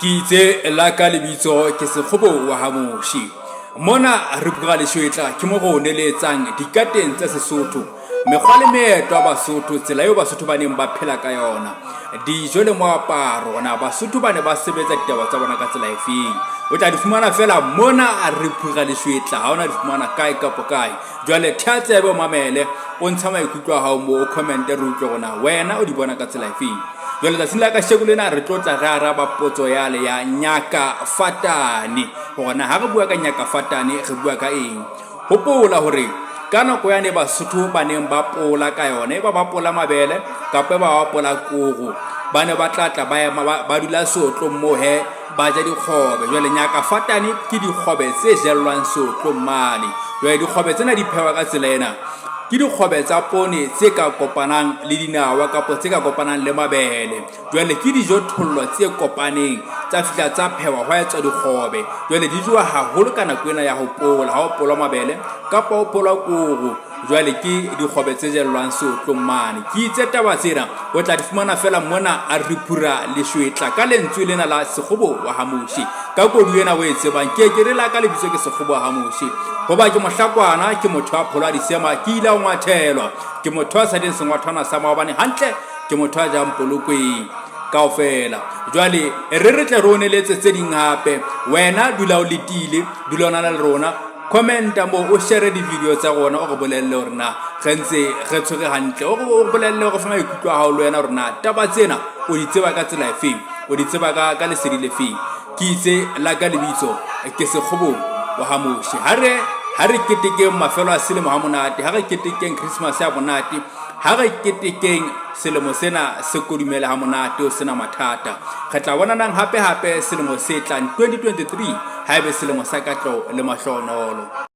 Ki itse la ka lebitso ke sekgobo wa Hamoshi. Mona re bua le shwetla ke mo go neletsang dikateng tsa Sesotho. Mekgwa le meetlo ya Basotho tsela eo Basotho ba neng ba phela ka yona. Dijo le moaparo na Basotho ba ne ba sebetsa ditaba tsa bona ka tsela efeng. O tla di fumana fela mona a re bua le shwetla ha ona di fumana kae kapo kae. Jwale thatse ebe o mamele o ntsha maikutlo a hao mo o comment re utlwe gona wena o di bona ka tsela efeng. Jwale tsatsing la ka sheko lena re tlotla re araba potso yale ya Nyaka Fatane. Gona ha re bua ka Nyaka Fatane re bua ka eng? Hopola hore ka nako yane Basotho ba neng ba pola ka yone ba pola mabele kapa ba pola koro ba ne ba tlatla ba dula sotlo mohe ba ja dikgobe. Jwale Nyaka Fatane ke dikgobe tse jellwang sotlo mane. Jwale dikgobe tsena di phehwa ka tsela ena ke dikgobe tsa pone tse ka kopanang le dinawa kapa tse ka kopanang le mabele. Jwale ke dijothollo tse kopaneng tsa fihla tsa phehwa ho etswa dikgobe. Jwale di jowa haholo ka nako ena ya ho pola, ha o pola mabele kapa o pola koro. Jwale ke dikgobe tse jellwang sotlo mane. Ke itse taba tsena o tla di fumana fela mona a re pura le shwetla ka lentswe lena la sekgobo wa Hamoshi. Ka kodu ena o e tsebang ke re la ka lebitso ke sekgobo wa Hamoshi. Hoba ke mohlakwana ke motho a phola disema ke ile a ngwathelwa ke motho a sa ding sengwathwana sa maobane hantle ke motho a jang polokweng kaofela. Jwale re tle re o neletse tse ding hape. Wena dula o letile, dula o na le rona, commenta mo o share di-video tsa rona o re bolelle hore na re ntse re tshwere hantle, o re bolelle hore fa maikutlo a hao le wena hore na taba tsena o di tseba ka tsela efeng, o di tseba ka lesedi le feng. Ke itse la ka lebitso ke sekgobo wa Hamoshi. Ha re ketekeng mafelo a selemo ha monate, ha re ketekeng Christmas ya monate, ha re ketekeng selemo sena se kodumele ha monate o sena mathata. Re tla bonanang hape selemo se tlang 2023 ha ebe selemo sa katleho le mahlohonolo.